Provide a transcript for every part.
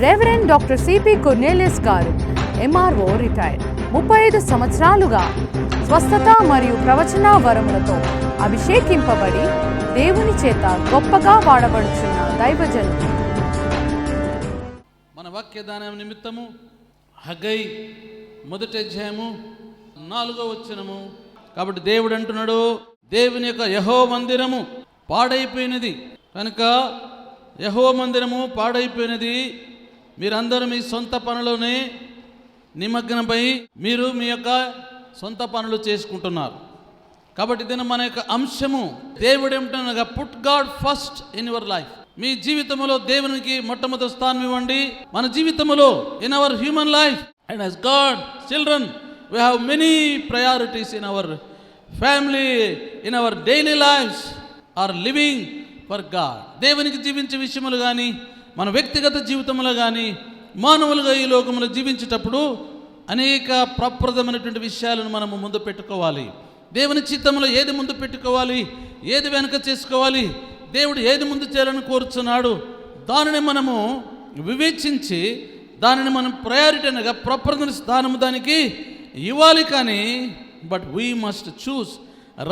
Reverend doctor CP Cornelius గారు MRO retired. 35 సంవత్సరాలుగా స్వస్థత మరియు ప్రవచన వరములతో అభిషేకింపబడి దేవుని చేత గొప్పగా వాడబడుచున్న దైవజనుడు. మన వాక్యదానం నిమిత్తము హగ్గై 1వ అధ్యాయము 4వ వచనము. కాబట్టి దేవుడు అంటున్నాడు, దేవుని యొక్క యెహోవా మందిరము పాడైపోయినది కనుక, యెహోవా మందిరము పాడైపోయినది, మీరందరూ మీ సొంత పనులోనే నిమగ్నమై మీరు మీ యొక్క సొంత పనులు చేసుకుంటున్నారు. కాబట్టి దీని మన యొక్క అంశము, దేవుడు ఏమిటనగా put God first in your life. మీ జీవితంలో దేవునికి మొట్టమొదటి స్థానం ఇవ్వండి. మన జీవితంలో in our human life and as God children we have many priorities in our family, in our daily lives are living for God. దేవునికి జీవించే విషయములు కానీ, మన వ్యక్తిగత జీవితంలో కానీ, మానవులుగా ఈ లోకంలో జీవించేటప్పుడు అనేక ప్రప్రదమైనటువంటి విషయాలను మనము ముందు పెట్టుకోవాలి. దేవుని చిత్తంలో ఏది ముందు పెట్టుకోవాలి, ఏది వెనక చేసుకోవాలి, దేవుడు ఏది ముందు చేయాలని కోరుచున్నాడు, దానిని మనము వివేచించి దానిని మనం ప్రయారిటీ అనగా ప్రప్రథమ స్థానము దానికి ఇవ్వాలి. కానీ but we must choose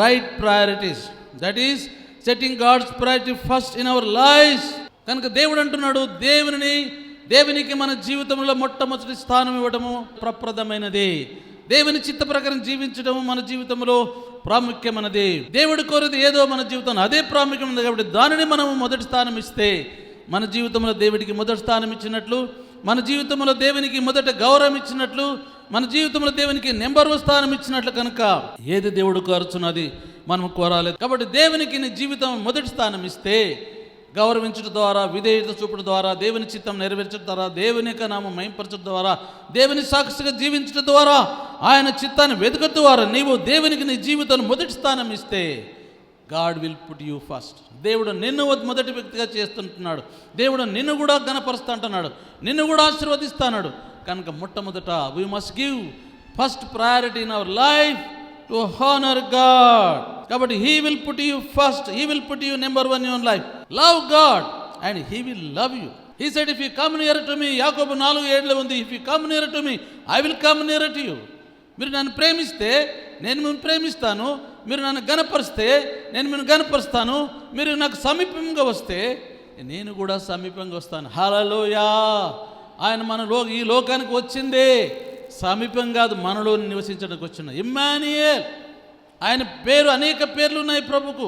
right priorities, that is setting God's priority first in our lives. కనుక దేవుడు అంటున్నాడు, దేవునికి మన జీవితంలో మొట్టమొదటి స్థానం ఇవ్వడము ప్రప్రదమైనది. దేవుని చిత్త ప్రకారం జీవించడము మన జీవితంలో ప్రాముఖ్యమైనది. దేవుడు కోరేది ఏదో మన జీవితంలో అదే ప్రాముఖ్యమైనది. కాబట్టి దానిని మనము మొదటి స్థానం ఇస్తే మన జీవితంలో దేవుడికి మొదటి స్థానం ఇచ్చినట్లు, మన జీవితంలో దేవునికి మొదట గౌరవం ఇచ్చినట్లు, మన జీవితంలో దేవునికి నెంబర్ 1 స్థానం ఇచ్చినట్లు. కనుక ఏది దేవుడు కోరుచున్నది మనం కోరాలి. కాబట్టి దేవునికి నీ జీవితం మొదటి స్థానం ఇస్తే, గౌరవించడం ద్వారా, విధేయత చూపడం ద్వారా, దేవుని చిత్తం నెరవేర్చడం ద్వారా, దేవుని యొక్క నామం మహింపరచడం ద్వారా, దేవుని సాక్షిగా జీవించడం ద్వారా, ఆయన చిత్తాన్ని వెతకడం ద్వారా నీవు దేవునికి నీ జీవితాన్ని మొదటి స్థానం ఇస్తే God will put you first. దేవుడు నిన్ను మొదటి వ్యక్తిగా చేస్తుంటున్నాడు. దేవుడు నిన్ను కూడా ఘనపరుస్తా అంటున్నాడు, నిన్ను కూడా ఆశీర్వదిస్తాడు. కనుక మొట్టమొదట we must give first priority in our life to honour God. కాబట్టి he will put you first, he will put you number 1 in your life. Love God and he will love you. He said if you come near to me, Yakobu 4:7 ఉంది, if you come near to me I will come near to you. మీరు నన్ను ప్రేమిస్తే నేను మిమ్మల్ని ప్రేమిస్తాను, మీరు నన్ను గణపరిస్తే నేను మిమ్మల్ని గణపరుస్తాను, మీరు నాకు సమీపంగా వస్తే నేను కూడా సమీపంగా వస్తాను. హల్లెలూయా. ఆయన ఈ లోకానికి వచ్చిందే సమీపం కాదు, మనలో నివసించడానికి వచ్చిన ఇమ్మానుయేల్. ఆయన పేరు, అనేక పేర్లు ఉన్నాయి ప్రభుకు.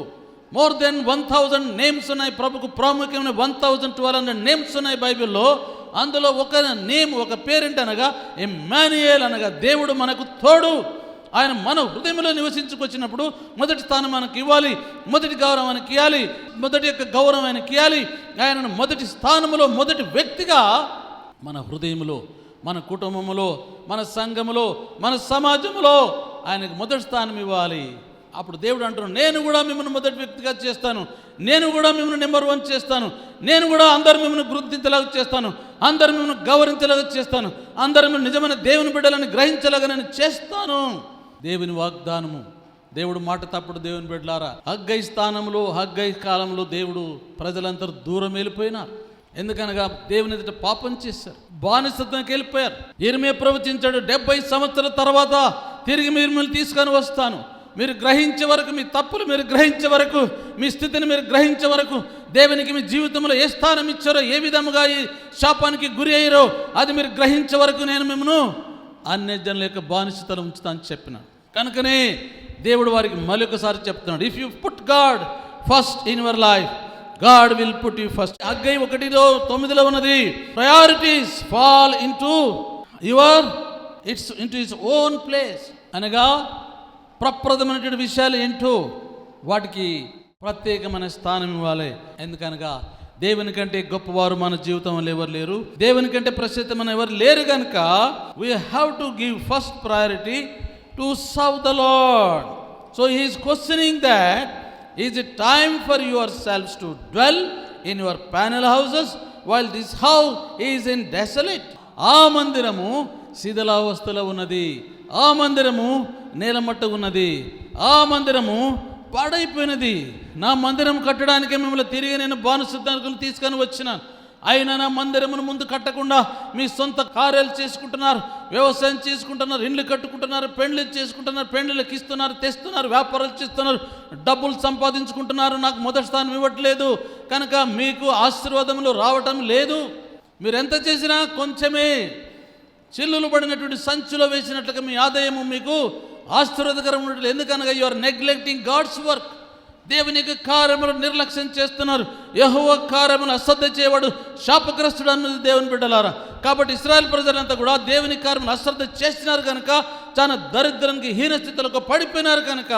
మోర్ దెన్ 1000 నేమ్స్ ఉన్నాయి ప్రభుకు. ప్రాముఖ్యమైన 1200 నేమ్స్ ఉన్నాయి బైబిల్లో. అందులో ఒక నేమ్, ఒక పేరేంటి అనగా ఇమ్మానుయేల్, అనగా దేవుడు మనకు తోడు. ఆయన మన హృదయంలో నివసించుకొచ్చినప్పుడు మొదటి స్థానం మనకి ఇవ్వాలి, మొదటి గౌరవం ఆయనకి ఇవ్వాలి, మొదటి యొక్క గౌరవం ఆయనకి ఇవ్వాలి. ఆయనను మొదటి స్థానంలో, మొదటి వ్యక్తిగా మన హృదయంలో, మన కుటుంబంలో, మన సంఘములో, మన సమాజంలో ఆయనకు మొదటి స్థానం ఇవ్వాలి. అప్పుడు దేవుడు అంటున్నాడు, నేను కూడా మిమ్మల్ని మొదటి వ్యక్తిగా చేస్తాను, నేను కూడా మిమ్మల్ని నెంబర్ 1 చేస్తాను, నేను కూడా అందరు మిమ్మల్ని గుర్తించేలాగా చేస్తాను, అందరు మిమ్మల్ని గౌరవించేలాగా చేస్తాను, అందరు మిమ్మల్ని నిజమైన దేవుని బిడ్డలని గ్రహించేలాగా నేను చేస్తాను. దేవుని వాగ్దానము, దేవుడు మాట తప్పుడు. దేవుని బిడ్డలారా, హగ్గై స్థానంలో, హగ్గై కాలంలో దేవుడు ప్రజలందరూ దూరం వెళ్ళిపోయినారు. ఎందుకనగా దేవుని ఎదుట పాపం చేశారు, బానిసత్వానికి వెళ్ళిపోయారు. యెరెమీయా ప్రవచించాడు, 70 సంవత్సరాల తర్వాత తిరిగి మిమ్మల్ని తీసుకొని వస్తాను, మీరు గ్రహించే వరకు, మీ తప్పులు మీరు గ్రహించే వరకు, మీ స్థితిని మీరు గ్రహించే వరకు, దేవునికి మీ జీవితంలో ఏ స్థానం ఇచ్చారో, ఏ విధముగా ఈ శాపానికి గురి అయ్యారో అది మీరు గ్రహించే వరకు నేను మిమ్మల్ని అన్యజనుల యొక్క బానిసతలో ఉంచుతా అని చెప్పినాడు. కనుకనే దేవుడు వారికి మరొకసారి చెప్తున్నాడు, if you put God first in your life God will put you first. Haggai 1:9 ఉన్నది, priorities fall into his own place, అనగా ప్రప్రదమైనటువంటి విషయాలు ఏంటో వాటికి ప్రత్యేకమైన స్థానం ఇవ్వాలి. ఎందుకనగా దేవుని కంటే గొప్పవారు మన జీవితంలో ఎవరు లేరు, దేవుని కంటే ప్రసిద్ధమైన ఎవరు లేరు. కనుక we have to give first priority to serve the lord. So he is questioning that, is it time for your selves to dwell in your panel houses while this house is in desolate. ఆ మందిరము శిథిలావస్థలో ఉన్నది, ఆ మందిరము నేలమట్ట ఉన్నది, ఆ మందిరము పాడైపోయినది. నా మందిరం కట్టడానికి మిమ్మల్ని తిరిగి నేను బానిసత్వానికి తీసుకొని వచ్చినాను. అయినా నా మందిరమును ముందు కట్టకుండా మీ సొంత కార్యాలు చేసుకుంటున్నారు, వ్యవసాయం చేసుకుంటున్నారు, ఇండ్లు కట్టుకుంటున్నారు, పెండ్లు చేసుకుంటున్నారు, పెండ్లకి ఇస్తున్నారు, తెస్తున్నారు, వ్యాపారాలు చేస్తున్నారు, డబ్బులు సంపాదించుకుంటున్నారు, నాకు మొదటి స్థానం ఇవ్వట్లేదు, కనుక మీకు ఆశీర్వాదములు రావటం లేదు. మీరు ఎంత చేసినా కొంచెమే, చిల్లులు పడినటువంటి సంచులో వేసినట్లుగా మీ ఆదాయము మీకు ఆశీర్వాదకరం ఉండట్లేదు. ఎందుకనగా you are neglecting God's work. దేవుని యొక్క కార్యములు నిర్లక్ష్యం చేస్తున్నారు. యెహోవా కార్యములు అశ్రద్ధ చేయవాడు శాపగ్రస్తుడు అన్నది దేవుని బిడ్డలారా. కాబట్టి ఇశ్రాయేల్ ప్రజలంతా కూడా దేవుని కార్యములు అశ్రద్ధ చేస్తున్నారు కనుక చాలా దరిద్రానికి హీనస్థితులకు పడిపోయినారు కనుక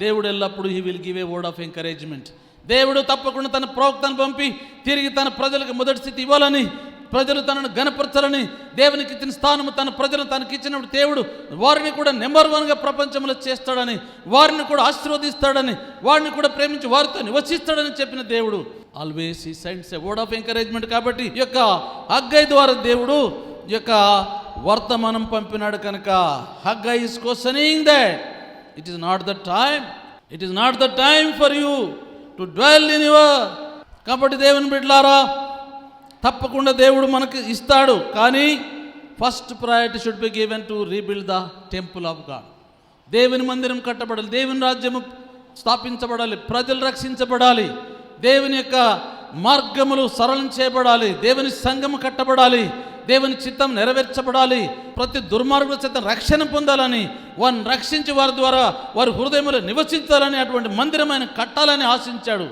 దేవుడు ఎల్లప్పుడూ he will give a word of encouragement. దేవుడు తప్పకుండా తన ప్రవక్తను పంపి తిరిగి తన ప్రజలకు మొదటి స్థితి ఇవ్వాలని, ప్రజలు తనను గణపరచాలని, దేవునికి ఇచ్చిన స్థానము తన ప్రజలను తనకి ఇచ్చినప్పుడు దేవుడు వారిని కూడా నెంబర్ 1గా ప్రపంచంలో చేస్తాడని, వారిని కూడా ఆశీర్వదిస్తాడని, వారిని కూడా ప్రేమించి వారితో నివసిస్తాడని చెప్పిన దేవుడు always he sends a word of encouragement. కాబట్టి ఈ యొక్క హగ్గై ద్వారా దేవుడు ఈ యొక్క వర్తమానం పంపినాడు కనుక Haggai is questioning that it is not the time, it is not the time for you to dwell in your. కాబట్టి దేవుని బిడ్డలారా, తప్పకుండా దేవుడు మనకు ఇస్తాడు, కానీ first priority should be given to rebuild the temple of God. దేవుని మందిరం కట్టబడాలి, దేవుని రాజ్యము స్థాపించబడాలి, ప్రజలు రక్షించబడాలి, దేవుని యొక్క మార్గములు సరళం చేయబడాలి, దేవుని సంఘము కట్టబడాలి, దేవుని చిత్తం నెరవేర్చబడాలి, ప్రతి దుర్మార్గుల చేత రక్షణ పొందాలని, వారిని రక్షించి వారి ద్వారా వారి హృదయములు నివసించాలని, అటువంటి మందిరం ఆయన కట్టాలని ఆశించాడు.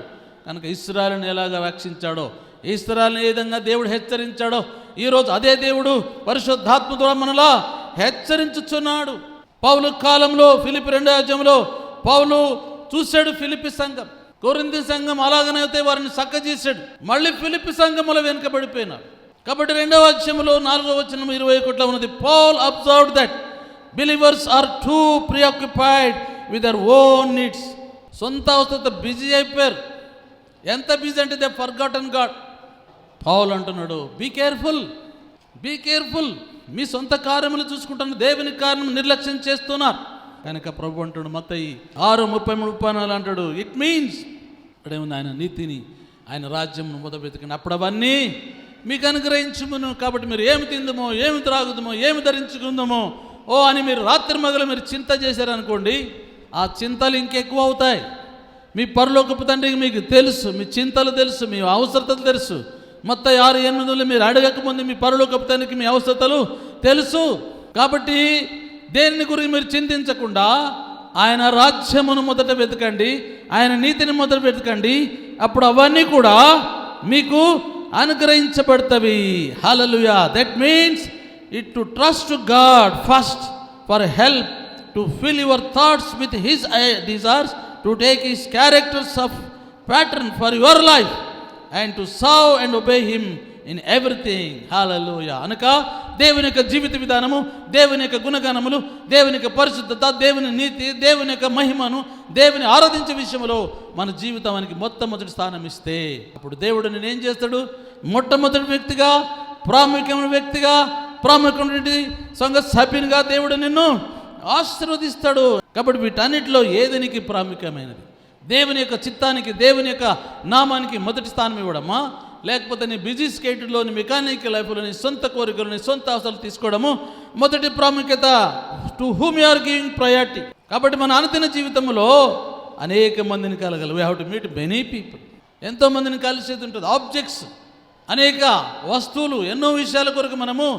కనుక ఇశ్రాయేలును ఎలాగా రక్షించాడో, ఇశ్రాయేలును ఏ విధంగా దేవుడు హెచ్చరించాడో, ఈరోజు అదే దేవుడు పరిశుద్ధాత్మ ద్వారా మనలా హెచ్చరించుచున్నాడు. పౌలు కాలంలో ఫిలిప్పి 2వ అధ్యాయంలో పౌలు చూశాడు ఫిలిప్పి సంఘం, కొరింథీ సంఘం అలాగనైతే వారిని చక్కజేశాడు. మళ్ళీ ఫిలిప్పి సంఘములో వెనుకబడిపోయినారు. కాబట్టి 2వ అధ్యాయంలో 4వ వచనం 21లో ఉన్నది, Paul observed that believers are too preoccupied with their own needs. సొంత అవసరంతో బిజీ అయిపోయారు. ఎంత బిజీ అంటే దే ఫర్గాటన్ గాడ్. పౌలు అంటున్నాడు, బీ కేర్ఫుల్, బీ కేర్ఫుల్. మీ సొంత కార్యములు చూసుకుంటున్న దేవుని కార్యం నిర్లక్ష్యం చేస్తున్నారు కనుక ప్రభు అంటాడు మత్తయి 6:33-34 అంటాడు, ఇట్ మీన్స్ అక్కడేముంది, ఆయన నీతిని ఆయన రాజ్యం మొదలు వెతకండి, అప్పుడు అవన్నీ మీకు అనుగ్రహించుమును. కాబట్టి మీరు ఏమి తిందుమో, ఏమి త్రాగుదమో, ఏమి ధరించుకుందామో అని మీరు రాత్రి మగలు మీరు చింత చేశారనుకోండి, ఆ చింతలు ఇంకెక్కువ అవుతాయి. మీ పరలోకపు తండ్రికి మీకు తెలుసు, మీ చింతలు తెలుసు, మీ అవసరతలు తెలుసు. మత్తయి 6:8 మీరు అడగకముందు మీ పరలోకపు తండ్రికి మీ అవసరతలు తెలుసు. కాబట్టి దేనిని గురించి మీరు చింతించకుండా ఆయన రాజ్యమును మొదట వెతకండి, ఆయన నీతిని మొదట వెతకండి, అప్పుడు అవన్నీ కూడా మీకు అనుగ్రహించబడతవి. Hallelujah. That means it to trust to God first for help, to fill your thoughts with his desires, to take his characters of pattern for your life and to serve and obey him in everything. Hallelujah. అనక దేవుని యొక్క జీవిత విధానము, దేవుని యొక్క గుణగణములు, దేవుని యొక్క పరిశుద్ధత, దేవుని నీతి, దేవుని యొక్క మహిమను, దేవుని ఆరాధించే విషయంలో మన జీవితానికి మొట్టమొదటి స్థానం ఇస్తే అప్పుడు దేవుడు నేను ఏం చేస్తాడు, మొట్టమొదటి వ్యక్తిగా, ప్రాముఖ్యమైన వ్యక్తిగా, ప్రాముఖ్యమైన సంఘ సభ్యునిగా దేవుడు నిన్ను ఆశీర్వదిస్తాడు. కాబట్టి వీటన్నిటిలో ఏది నీకు ప్రాముఖ్యమైనది? దేవుని యొక్క చిత్తానికి, దేవుని యొక్క నామానికి మొదటి స్థానం ఇవ్వడమా, లేకపోతే నీ బిజీ స్కెడ్యూల్లోని మెకానికల్ లైఫ్లోని సొంత కోరికలని సొంత అవసరాలు తీసుకోవడము మొదటి ప్రాముఖ్యత? To whom you are giving priority. కాబట్టి మన అనుదిన జీవితంలో అనేక మందిని కలగాలి. We have to meet many people. ఎంతో మందిని కలిసేది ఉంటుంది. ఆబ్జెక్ట్స్, అనేక వస్తువులు, ఎన్నో విషయాల కొరకు మనము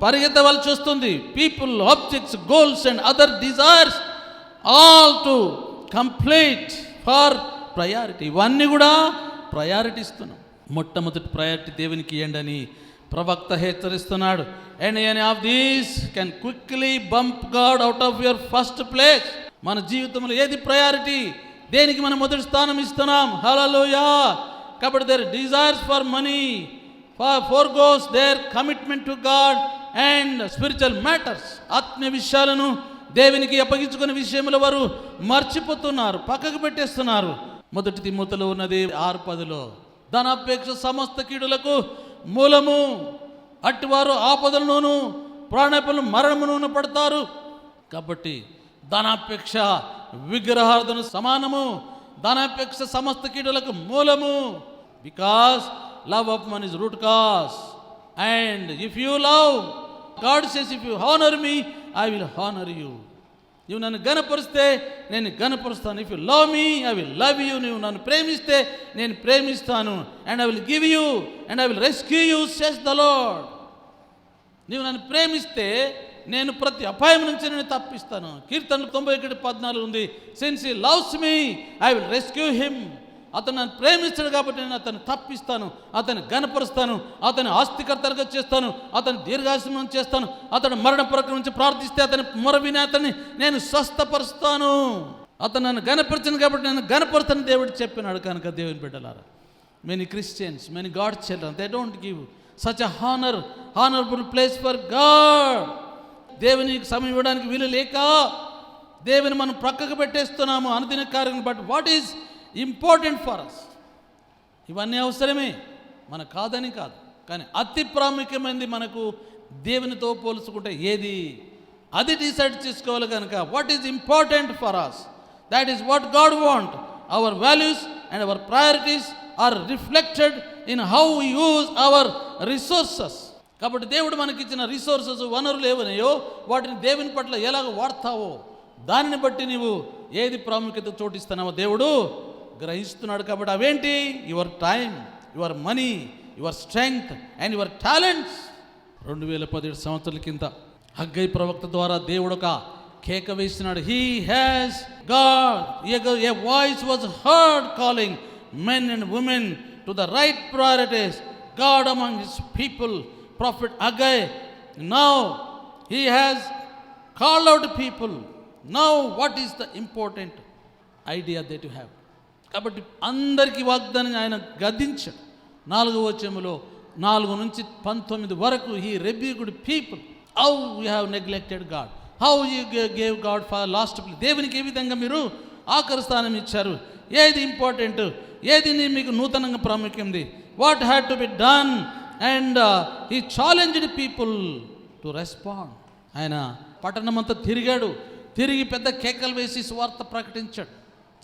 పరిగెత్తవలసి వస్తుంది. People, objects, goals and other desires all to complete for priority. ఇవన్నీ కూడా ప్రయారిటీ ఇస్తున్నాం. మొట్టమొదటి ప్రయారిటీ దేవునికి ఇవ్వండి అని ప్రవక్త హెచ్చరిస్తున్నాడు. And any of these can quickly bump God out of your first place. మన జీవితంలో ఏది ప్రయారిటీ, దేనికి మనం మొదటి స్థానం ఇస్తున్నాం? హల్లెలూయా. కాబట్టి their desires for money forgoes their commitment to God and spiritual matters. ఆత్మీయ విషయాలను దేవునికి అప్పగించుకునే విషయంలో వారు మర్చిపోతున్నారు, పక్కకు పెట్టేస్తున్నారు. మొదటి తిమోతిలో ఉన్నది 6:10, ధనాపేక్ష సమస్త కీడులకు మూలము, అట్టివారు ఆపదలలోను ప్రాణాపదలను మరణమును పడతారు. కాబట్టి ధనాపేక్ష విగ్రహార్థన సమానము, ధనాపేక్ష సమస్త కీడులకు మూలము. Because love of money is root cause. And if you love, God says, if you honor me, I will honor you. నువ్వు నన్ను గణపరిస్తే నేను గణపరుస్తాను. If you love me I will love you. నువ్వు నన్ను ప్రేమిస్తే నేను ప్రేమిస్తాను. And I will give you and I will rescue you says the lord. నువ్వు నన్ను ప్రేమిస్తే నేను ప్రతి అపాయం నుంచి నేను తప్పిస్తాను. కీర్తనలు 91:14 ఉంది. Since he loves me I will rescue him. అతను నన్ను ప్రేమిస్తాడు కాబట్టి నేను అతన్ని తప్పిస్తాను, అతన్ని గణపరుస్తాను, అతని ఆస్తికర్తలుగా చేస్తాను, అతని దీర్ఘాయుష్యం చేస్తాను. అతను మరణ పరక నుంచి ప్రార్థిస్తే అతని మొర విని అతన్ని నేను స్వస్థపరుస్తాను. అతను నన్ను గణపరిచాను కాబట్టి నేను గణపరుస్తాను దేవుడు చెప్పినాడు. కనుక దేవుని బిడ్డలారా, many Christians, many God children, they don't give such a honourable place for God. దేవునికి సమయం ఇవ్వడానికి వీలు లేక దేవుని మనం ప్రక్కకు పెట్టేస్తున్నాము అనుదిన కార్యం. But what is important for us, ఇవన్నీ అవసరమే, మన కాదని కాదు, కానీ అతి ప్రాముఖ్యమైనది మనకు దేవునితో పోల్చుకుంటే ఏది, అది డిసైడ్ చేసుకోవాలి. కనుక what is important for us, that is what God want. Our values and our priorities are reflected in how we use our resources. కాబట్టి దేవుడు మనకిచ్చిన రిసోర్సెస్, వనరులు ఏవన్నాయో వాటిని దేవుని పట్ల ఎలాగ వాడతావో దానిని బట్టి నీవు ఏది ప్రాముఖ్యత చోటిస్తున్నావో దేవుడు గ్రహిస్తున్నాడు. కాబట్టి అవేంటి? Your time, your money, your strength and your talents. 2017 సంవత్సరాల కింద హగ్గై ప్రవక్త ద్వారా దేవుడు ఒక కేక వేసినాడు. He has God a voice was heard calling men and women to the right priorities, God among his people, prophet Haggai. Now he has called out people. Now what is the important idea that you have? కాబట్టి అందరికీ వాగ్దానం ఆయన గద్దించాడు. 4వ వచనములో 4 నుంచి 19 వరకు he rebuked people. How you have neglected God, how you gave God for last place. దేవునికి ఏ విధంగా మీరు ఆఖరి స్థానం ఇచ్చారు, ఏది ఇంపార్టెంట్, ఏది మీకు నూతనంగా ప్రాముఖ్యంది, what had to be done. And he challenged people to respond. ఆయన పట్టణమంతా తిరిగాడు, తిరిగి పెద్ద కేకలు వేసి స్వార్థ ప్రకటించాడు.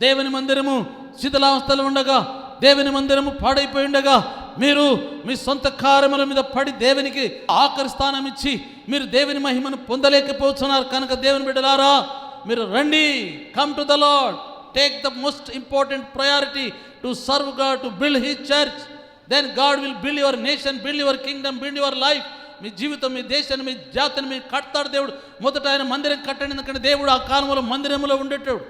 దేవుని మందిరము శిథిలావస్థలో ఉండగా, దేవుని మందిరము పాడైపోయి ఉండగా, మీరు మీ సొంత కార్యముల మీద పడి దేవునికి ఆఖరి స్థానం ఇచ్చి మీరు దేవుని మహిమను పొందలేకపోతున్నారు. కనుక దేవుని బిడ్డలారా, మీరు రండి, come to the lord, take the most important priority to serve God, to build his church. Then God will build your nation, build your kingdom, build your life. మీ జీవితం, మీ దేశాన్ని, మీ జాతిని మీరు కడతాడు దేవుడు. మొదట ఆయన మందిరం కట్టండి, ఎందుకంటే దేవుడు ఆ కాలంలో మందిరంలో ఉండేటాడు.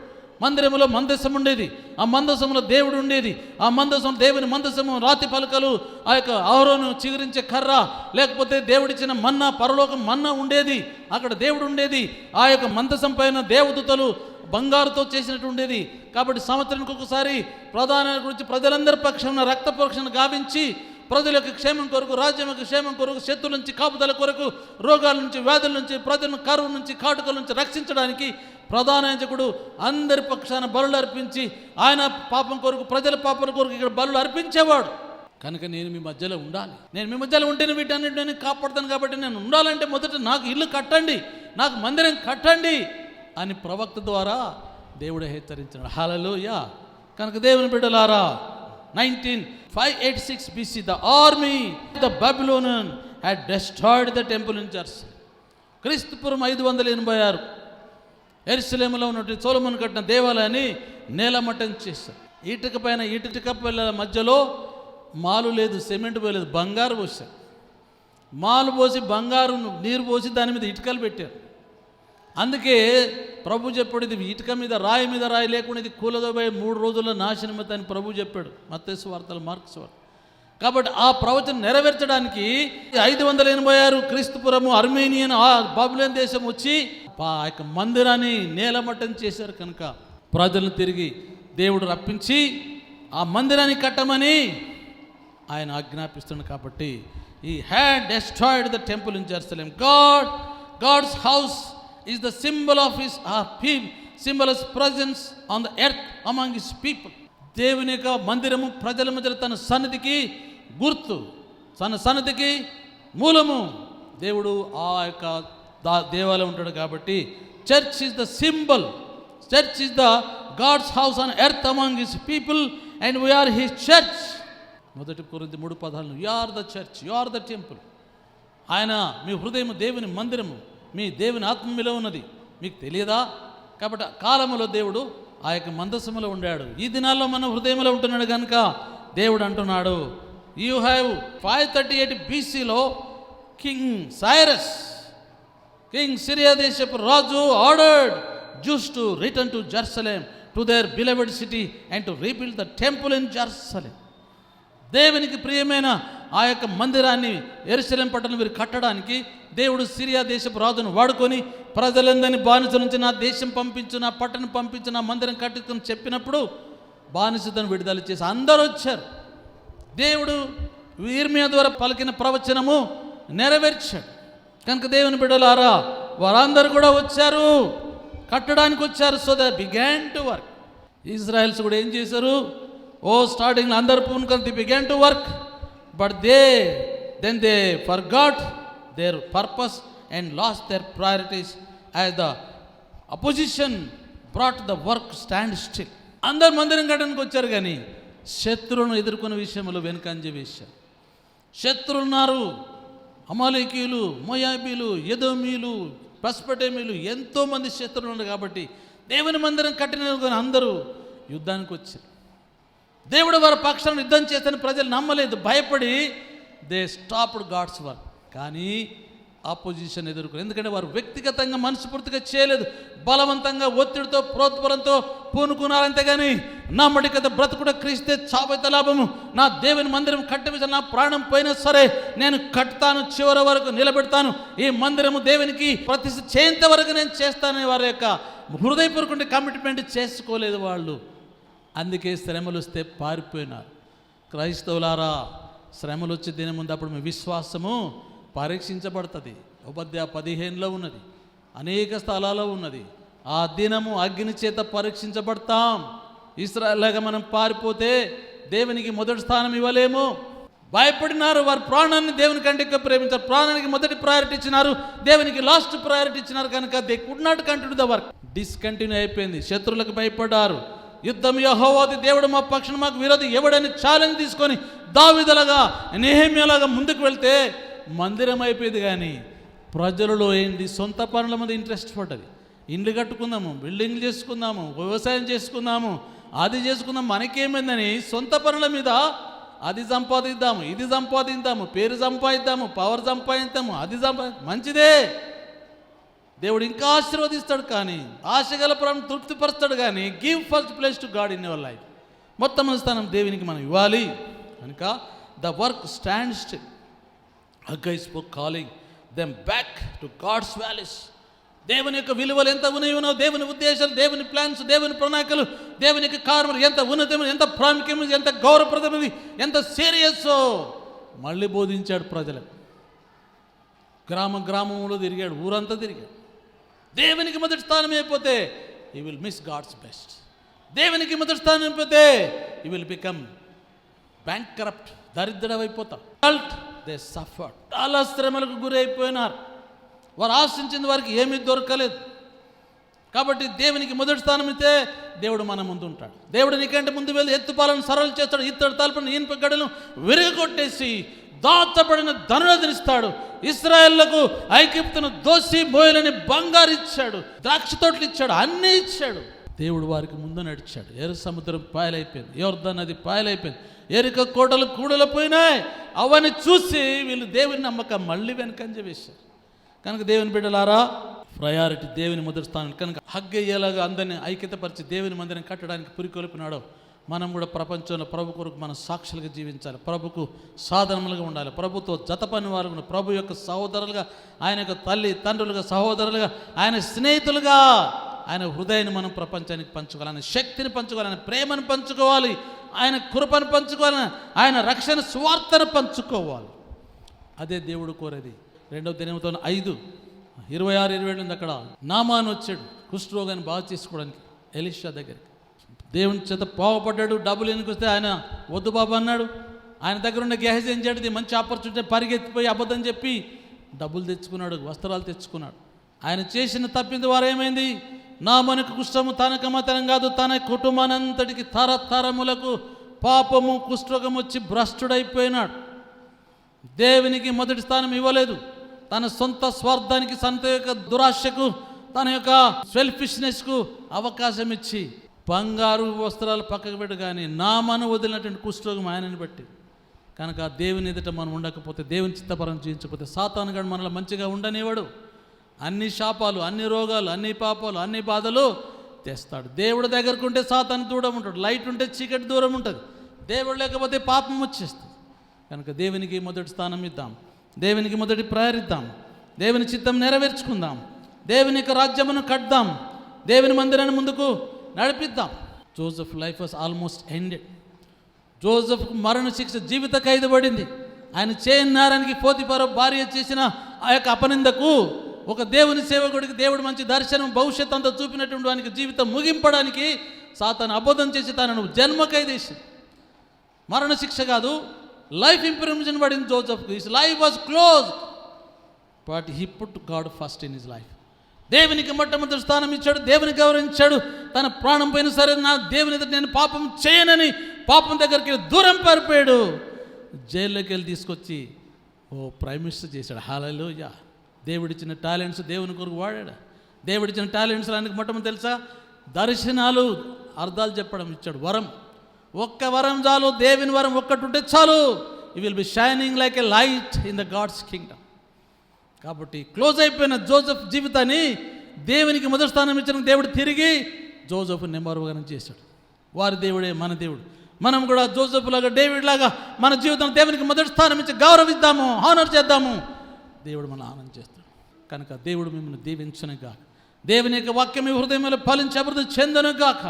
మందిరంలో మందసం ఉండేది, ఆ మందసంలో దేవుడు ఉండేది. ఆ మందసం, దేవుని మందసము, రాతి పలకలు, ఆ యొక్క అహరోను చిగురించే కర్ర, లేకపోతే దేవుడిచ్చిన మన్నా, పరలోకం మన్నా ఉండేది. అక్కడ దేవుడు ఉండేది. ఆ యొక్క మందసం పైన దేవదూతలు బంగారుతో చేసినట్టు ఉండేది. కాబట్టి సంవత్సరానికి ఒకసారి ప్రధాన గురించి ప్రజలందరి పక్షాన రక్త పక్షాన్ని గావించి ప్రజల యొక్క క్షేమం కొరకు, రాజ్యం యొక్క క్షేమం కొరకు, శత్రుల నుంచి కాపుదల కొరకు, రోగాల నుంచి, వ్యాధుల నుంచి, ప్రజలను కరువు నుంచి, కాటుకల నుంచి రక్షించడానికి ప్రధాన యాజకుడు అందరి పక్షాన బలులు అర్పించి ఆయన పాపం కొరకు, ప్రజల పాపం కొరకు ఇక్కడ బలులు అర్పించేవాడు. కనుక నేను మీ మధ్యలో ఉండాలి, నేను మీ మధ్యలో ఉంటేనే వీటన్నిటి నేను కాపాడుతాను. కాబట్టి నేను ఉండాలంటే మొదట నాకు ఇల్లు కట్టండి, నాకు మందిరం కట్టండి అని ప్రవక్త ద్వారా దేవుడు హెచ్చరించాడు. హల్లెలూయా. కనుక దేవుని బిడ్డలారా, 586 BC the army the Babylonian had destroyed the temple in Jerusalem. క్రీస్తుపూర్వం 586 యెరూషలేములో ఉన్నటువంటి సొలొమోను కట్టిన దేవాలయాన్ని నేలమట్టం చేశారు. ఇటుక పైన ఇటుక పిల్లల మధ్యలో మాలు లేదు, సిమెంట్ పోలేదు, బంగారు పోసారు. మాలు పోసి బంగారు నీరు పోసి దాని మీద ఇటుకలు పెట్టారు. అందుకే ప్రభు చెప్పాడు, ఇది ఇటుక మీద రాయి మీద రాయి లేకుండా ఇది కూలదోబోయే 3 రోజుల్లో నాశనమవుతుంది అని ప్రభు చెప్పాడు. మత్తయి సువార్తలు, మార్కు సువార్త. కాబట్టి ఆ ప్రవచనం నెరవేర్చడానికి 586 క్రీస్తుపురము అర్మేనియన్ బాబిలోను దేశం వచ్చి ఆ యొక్క మందిరాన్ని నేలమట్టం చేశారు. కనుక ప్రజలను తిరిగి దేవుడు రప్పించి ఆ మందిరాన్ని కట్టమని ఆయన ఆజ్ఞాపిస్తున్నాడు. కాబట్టి he had destroyed the temple in Jerusalem. God's house is the symbol of his symbol of presence on the earth among his people. దేవుని యొక్క మందిరము ప్రజల మధ్యలో తన సన్నిధికి గుర్తు, తన సన్నిధికి మూలము. దేవుడు ఆ యొక్క దేవాలయం ఉంటాడు. కాబట్టి church is the symbol, church is the God's house on earth among his people and we are his church. మొదటి కొరింథీ 3:14 you are the church, you are the temple. ఆయన మీ హృదయం దేవుని మందిరము, మీ దేవుని ఆత్మ మీలో ఉన్నది, మీకు తెలియదా? కాబట్టి కాలములో దేవుడు ఆ యొక్క మందసములో ఉండాడు, ఈ దినాల్లో మన హృదయంలో ఉంటున్నాడు కనుక దేవుడు అంటున్నాడు, యూ హ్యావ్ 538 BCలో కింగ్ సైరస్, కింగ్ సిరియా దేశపు రాజు ordered Jews to return to Jerusalem to their beloved city and to rebuild the temple in Jerusalem. దేవునికి ప్రియమైన ఆ యొక్క మందిరాన్ని యెరూషలేం పట్టణం వీరు కట్టడానికి దేవుడు సిరియా దేశపు రాజును వాడుకొని ప్రజలందరినీ బానిస నుంచి నా దేశం పంపించు, నా పట్టణం పంపించు, నా మందిరం కట్టుకుని చెప్పినప్పుడు బానిసతను విడుదల చేసి అందరూ వచ్చారు. దేవుడు ఇర్మియా ద్వారా పలికిన ప్రవచనము నెరవేర్చాడు కనుక దేవుని బిడ్డలారా వారందరూ కూడా వచ్చారు, కట్టడానికి వచ్చారు. So they began to work. Israels కూడా ఏం చేశారు? స్టార్టింగ్లో అందరు పూనుకొని they began to work, but then they forgot their purpose and lost their priorities as the opposition brought the work stand still. అందరు మందిరం కట్టడానికి వచ్చారు కానీ శత్రువులను ఎదుర్కొన్న విషయంలో వెనుకంజ వేశారు. శత్రువులు ఉన్నారు, అమాలేకీయులు, మోయాబీలు, ఎదోమీలు, మెసొపొతేమీయులు, ఎంతోమంది శత్రువులు ఉన్నారు. కాబట్టి దేవుని మందిరం కట్టిన అందరూ యుద్ధానికి వచ్చారు. దేవుడు వారి పక్షాన్ని యుద్ధం చేస్తానని ప్రజలు నమ్మలేదు, భయపడి దే స్టాప్డ్ గాడ్స్ వర్క్. కానీ ఆపోజిషన్ ఎదుర్కొని, ఎందుకంటే వారు వ్యక్తిగతంగా మనస్ఫూర్తిగా చేయలేదు, బలవంతంగా ఒత్తిడితో ప్రోత్బలంతో పూనుకున్నారంతే కానీ నమ్మడికత బ్రతుకుడ క్రీస్తే చావైతే లాభము, నా దేవుని మందిరం కట్టవేసి నా ప్రాణం పోయినా సరే నేను కట్టుతాను, చివరి వరకు నిలబెడతాను, ఈ మందిరము దేవునికి ప్రతిష్ఠ చేయంత వరకు నేను చేస్తానని వారి యొక్క హృదయపూర్వక కమిట్మెంట్ చేసుకోలేదు వాళ్ళు. అందుకే శ్రమలు వస్తే పారిపోయినారు. క్రైస్తవులారా, శ్రమలు వచ్చే దినం ముందు అప్పుడు మీ విశ్వాసము పరీక్షించబడుతుంది. ఉపధ్యాయ 15లో ఉన్నది, అనేక స్థలాల్లో ఉన్నది. ఆ దినము అగ్ని చేత పరీక్షించబడతాం. ఇశ్రాయేలుగా మనం పారిపోతే దేవునికి మొదటి స్థానం ఇవ్వలేము. భయపడినారు, వారి ప్రాణాన్ని దేవుని కంటే ఎక్కువ ప్రేమించారు, ప్రాణానికి మొదటి ప్రయారిటీ ఇచ్చినారు, దేవునికి లాస్ట్ ప్రయారిటీ ఇచ్చినారు కనుక they could not continue the work. Discontinue అయిపోయింది. శత్రువులకు భయపడ్డారు. యుద్ధం యెహోవాది, దేవుడు మా పక్షాన మాకు విరోధి ఎవడని ఛాలెంజ్ తీసుకొని దావీదులాగా నెహెమ్యాలాగా ముందుకు వెళ్తే మందిరం అయిపోయేది. కానీ ప్రజలలో ఏంటి? సొంత పనుల మీద ఇంట్రెస్ట్ పడ్డది. ఇండ్లు కట్టుకుందాము, బిల్డింగ్లు చేసుకుందాము, వ్యవసాయం చేసుకుందాము, అది చేసుకుందాం, మనకేమైందని సొంత పనుల మీద అది సంపాదిద్దాము, ఇది సంపాదిద్దాము, పేరు సంపాదిద్దాము, పవర్ సంపాదిద్దాము, అది మంచిదే, దేవుడు ఇంకా ఆశీర్వదిస్తాడు. కానీ ఆశగల ప్రాణం తృప్తిపరుస్తాడు. కానీ give first place to God in your life. మొత్తం స్థానం దేవునికి మనం ఇవ్వాలి. కనుక the work stand still. Haggai spoke calling them back to God's values. దేవుని యొక్క విలువలు ఎంత ఉన్నాయో, దేవుని ఉద్దేశాలు, దేవుని ప్లాన్స్, దేవుని ప్రణాళికలు, దేవుని యొక్క కార్యములు ఎంత ఉన్నతమైనది, ఎంత ప్రాముఖ్యమైనది, ఎంత గౌరవప్రదమైనది, ఎంత సీరియస్ మళ్ళీ బోధించాడు ప్రజలకు. గ్రామంలో తిరిగాడు, ఊరంతా తిరిగాడు. దేవునికి మొదటి స్థానం అయిపోతే you will miss God's best. దేవునికి మొదటి స్థానం అయిపోతే యూ విల్ బికమ్ బ్యాంక్రప్ట్, దరిద్రమైపోతాం. దే సఫర్డ్, చాలా శ్రమలకు గురైపోయినారు. వారు ఆశించింది వారికి ఏమీ దొరకలేదు. కాబట్టి దేవునికి మొదటి స్థానం ఇస్తే దేవుడు మన ముందు ఉంటాడు. దేవుడు నీకంటే ముందు వెళ్ళి ఎత్తుపాలను సరళ చేస్తాడు, ఇత్తడి తలుపును ఇనుప గడను విరగొట్టేసి దాచబడిన ధనులనిస్తాడు. ఇశ్రాయేలుకు ఐగుప్తును దోసి బోయలని బంగారు ఇచ్చాడు, ద్రాక్ష తోటలు ఇచ్చాడు, అన్నీ ఇచ్చాడు. దేవుడు వారికి ముందు నడిచాడు. ఎర్ర సముద్రం పాయలైపోయింది, యోర్దాన్ నది పాయలైపోయింది, ఎరుక కోటలు కూడలిపోయినాయి. అవన్నీ చూసి వీళ్ళు దేవుని నమ్మకం మళ్ళీ వెనకంజ వేశారు. కనుక దేవుని బిడ్డలారా, ప్రయారిటీ దేవుని మొదటి స్థానం. కనుక హగ్గయ్యేలాగా అందరినీ ఐక్యతపరిచి దేవుని మందిరం కట్టడానికి పురికొల్పినాడో మనం కూడా ప్రపంచంలో ప్రభు కొరకు మనం సాక్షులుగా జీవించాలి, ప్రభుకు సాధనములుగా ఉండాలి, ప్రభుతో జత పని వారు, ప్రభు యొక్క సహోదరులుగా, ఆయన యొక్క తల్లి తండ్రులుగా, సహోదరులుగా, ఆయన స్నేహితులుగా ఆయన హృదయాన్ని మనం ప్రపంచానికి పంచుకోవాలి, ఆయన శక్తిని పంచుకోవాలి, ఆయన ప్రేమను పంచుకోవాలి, ఆయన కృపను పంచుకోవాలి, ఆయన రక్షణ స్వార్థను పంచుకోవాలి. అదే దేవుడు కోరేది. 2వ దినముతో 5:26-27 ఉంది. అక్కడ నామాను వచ్చాడు కుష్ఠరోగాన్ని బాగు చేసుకోవడానికి ఎలీషా దగ్గరికి. దేవుని చేత పోవపడ్డాడు. డబ్బులు ఎందుకు వస్తే ఆయన వద్దు బాబు అన్నాడు. ఆయన దగ్గర ఉన్న గేహజీ ఏం చేయడం, మంచి ఆపర్చునిటీ, పరిగెత్తిపోయి అబద్ధం చెప్పి డబ్బులు తెచ్చుకున్నాడు, వస్త్రాలు తెచ్చుకున్నాడు. ఆయన చేసిన తప్పింది వారు ఏమైంది? నా మనకు కుష్టము తనకమతనం కాదు, తన కుటుంబానంతటికి తరతరములకు పాపము కుష్ఠరోగం వచ్చి భ్రష్టుడైపోయినాడు. దేవునికి మొదటి స్థానం ఇవ్వలేదు. తన సొంత స్వార్థానికి, సొంత యొక్క దురాశకు, తన యొక్క సెల్ఫిష్నెస్కు అవకాశం ఇచ్చి బంగారు వస్త్రాలు పక్కకు పెట్టు కానీ నామను వదిలినటువంటి కుష్ఠరోగం ఆయనని బట్టి. కనుక దేవుని ఎదుట మనం ఉండకపోతే, దేవుని చిత్తపరం జీవించకపోతే సాతాను గాడు మనలో మంచిగా ఉండనివాడు. అన్ని శాపాలు, అన్ని రోగాలు, అన్ని పాపాలు, అన్ని బాధలు తెస్తాడు. దేవుడు దగ్గరకు ఉంటే సాతాను దూరం ఉంటాడు, లైట్ ఉంటే చీకటి దూరం ఉంటుంది, దేవుడు లేకపోతే పాపం వచ్చేస్తుంది. కనుక దేవునికి మొదటి స్థానం ఇద్దాం, దేవునికి మొదటి ప్రయారిద్దాం, దేవుని చిత్తం నెరవేర్చుకుందాం, దేవుని యొక్క రాజ్యమును కడదాం, దేవుని మందిరాన్ని ముందుకు నడిపిద్దాం. Joseph life was almost ended. జోసెఫ్కు మరణ శిక్ష, జీవిత ఖైదు పడింది. ఆయన చేయని నేరానికి పోతిఫరు భార్య చేసిన ఆ యొక్క అపనిందకు ఒక దేవుని సేవకుడికి దేవుడు మంచి దర్శనం, భవిష్యత్ అంతా చూపినటువంటి వానికి జీవితం ముగింపడానికి సాతాను అబద్ధం చేసి తనను జన్మ ఖైదేసి, మరణ శిక్ష కాదు, లైఫ్ ఇంప్రిజన్ పడింది జోసెఫ్కి. His life was close, but he put God first in his life. దేవునికి మొట్టమొదటి స్థానం ఇచ్చాడు, దేవుని గౌరవించాడు. తన ప్రాణం పోయిన సరే నా దేవుని ఎదుట నేను పాపం చేయనని పాపం దగ్గరికి దూరం పారిపోయాడు. జైల్లోకి వెళ్ళి తీసుకొచ్చి ప్రైమ్ మినిస్టర్ చేశాడు. హల్లెలూయా. దేవుడిచ్చిన టాలెంట్స్ దేవుని కొరకు వాడాడు. దేవుడిచ్చిన టాలెంట్స్ ఆయనకు మొట్టమొదటి తెలుసా, దర్శనాలు, అర్థాలు చెప్పడం ఇచ్చాడు. వరం, ఒక్క వరం చాలు, దేవుని వరం ఒక్కటి ఉంటే చాలు. You will be shining like a light in the God's kingdom. కాబట్టి క్లోజ్ అయిపోయిన జోసెఫ్ జీవితాన్ని దేవునికి మొదటి స్థానం ఇచ్చిన దేవుడు తిరిగి జోసెఫ్ నెంబర్ 1 చేశాడు. వారి దేవుడే మన దేవుడు. మనం కూడా జోసెఫ్ లాగా, డేవిడ్ లాగా మన జీవితం దేవునికి మొదటి స్థానం ఇచ్చి గౌరవిద్దాము, హానర్ చేద్దాము. దేవుడు మన ఆనందం చేస్తాడు. కనుక దేవుడు మిమ్మల్ని దీవించునుగాక. దేవుని యొక్క వాక్యం మీ హృదయంలో ఫలించి అభివృద్ధి చెందునుగాక.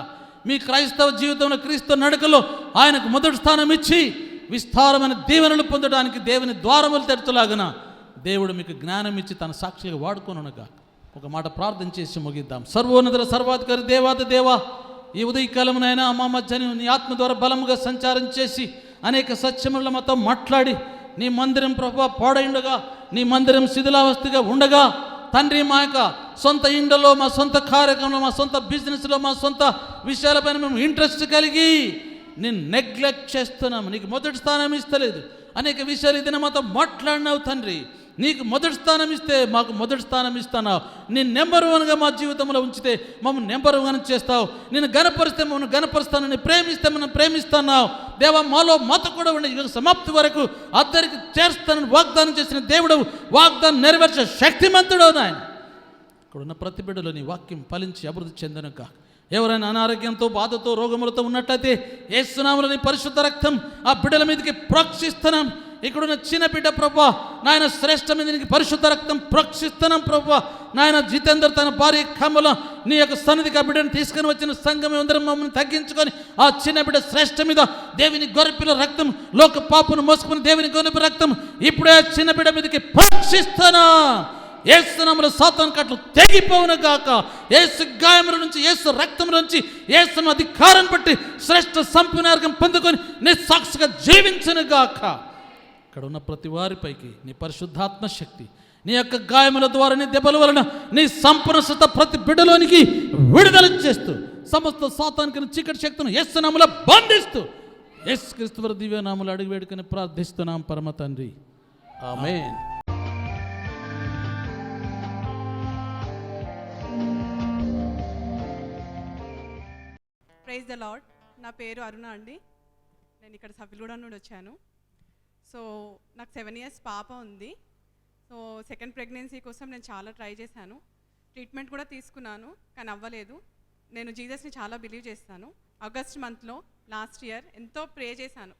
మీ క్రైస్తవ జీవితంలో, క్రీస్తు నడకలో ఆయనకు మొదటి స్థానం ఇచ్చి విస్తారమైన దీవెనలు పొందడానికి దేవుని ద్వారములు తెరచులాగన దేవుడు మీకు జ్ఞానం ఇచ్చి తన సాక్షిగా వాడుకోనుగా. ఒక మాట ప్రార్థన చేసి ముగిద్దాం. సర్వోన్నతుల సర్వాధికారి దేవాది దేవా, ఈ ఉదయకాలమునైనా మా మధ్యని నీ ఆత్మ ద్వారా బలముగా సంచారం చేసి అనేక సత్యముల మాతో మాట్లాడి, నీ మందిరం ప్రభువా పాడైండగా, నీ మందిరం శిథిలావస్థగా ఉండగా తండ్రి, మా యొక్క సొంత ఇండలో, మా సొంత కార్యక్రమంలో, మా సొంత బిజినెస్లో, మా సొంత విషయాలపైన మేము ఇంట్రెస్ట్ కలిగి నేను నెగ్లెక్ట్ చేస్తున్నాము. నీకు మొదటి స్థానం ఇస్తలేదు. అనేక విషయాలు ఇదే మాతో మాట్లాడినావు తండ్రి. నీకు మొదటి స్థానం ఇస్తే మాకు మొదటి స్థానం ఇస్తున్నావు. నేను నెంబర్ 1గా మా జీవితంలో ఉంచితే మమ్మల్ని నెంబర్ 1 చేస్తావు. నేను గణపరిస్తే మమ్మల్ని గణపరుస్తాను, నేను ప్రేమిస్తే మనం ప్రేమిస్తున్నావు. దేవా, మాలో మత కూడా ఉండే యుగ సమాప్తి వరకు అందరికి చేస్తానని వాగ్దానం చేసిన దేవుడు, వాగ్దానం నెరవేర్చే శక్తిమంతుడు నాయన. ఇక్కడ ఉన్న ప్రతి బిడ్డలో నీ వాక్యం ఫలించి అభివృద్ధి చెందనుక. ఎవరైనా అనారోగ్యంతో, బాధతో, రోగములతో ఉన్నట్లయితే యేసు నామములో నీ పరిశుద్ధ రక్తం ఆ బిడ్డల మీదకి ప్రోక్షిస్తున్నాం. ఇక్కడున్న చిన్న బిడ్డ ప్రభువా నాయన శ్రేష్ఠ మీద నీకు పరిశుద్ధ రక్తం ప్రోక్షిస్తున్నాం ప్రభువా. నాయన జితేందర్ తన భార్య కమల నీ యొక్క సన్నిధికి ఆ బిడ్డను తీసుకుని వచ్చిన సంఘం అందరం మమ్మల్ని తగ్గించుకొని ఆ చిన్న బిడ్డ శ్రేష్ఠ మీద దేవుని గొర్రెపిల్ల రక్తం, లోక పాపను మోసుకుని దేవుని గొర్రెపిల్ల రక్తం ఇప్పుడే చిన్న బిడ్డ మీదకి ప్రోక్షిస్తానా. యేసు నామములో సాతాను కట్లు తెగిపోవును గాక. యేసు గాయముల నుంచి, యేసు రక్తం నుంచి, యేసును అధికారం బట్టి శ్రేష్ఠ సంపూర్ణార్గం పొందుకొని నీ సాక్షిగా జీవించును గాక. ఇక్కడ ఉన్న ప్రతి వారిపైకి నీ పరిశుద్ధాత్మ శక్తి, నీ యొక్క గాయముల ద్వారా, నీ దెబ్బల వలన నీ సంపూర్ణ స్వత ప్రతి బిడ్డలోనికి విడుదల చేస్తూ సమస్త సాతానికి చీకటి శక్తిని యేసు నామములో బంధిస్తూ యేసు క్రీస్తు వారి దివ్య నామములో అడిగి వేడుకొని ప్రార్థిస్తున్నాం పరమ తండ్రి. ఆమేన్. Praise the lord. నా పేరు అరుణ అండి. నేను ఇక్కడ సఫిల్గూడ నుండి వచ్చాను. సో నాకు 7 years పాప ఉంది. సో సెకండ్ ప్రెగ్నెన్సీ కోసం నేను చాలా ట్రై చేశాను, ట్రీట్మెంట్ కూడా తీసుకున్నాను, కానీ అవ్వలేదు. నేను జీసస్ని చాలా బిలీవ్ చేస్తాను. ఆగస్ట్ మంత్లో లాస్ట్ ఇయర్ ఎంతో ప్రే చేశాను.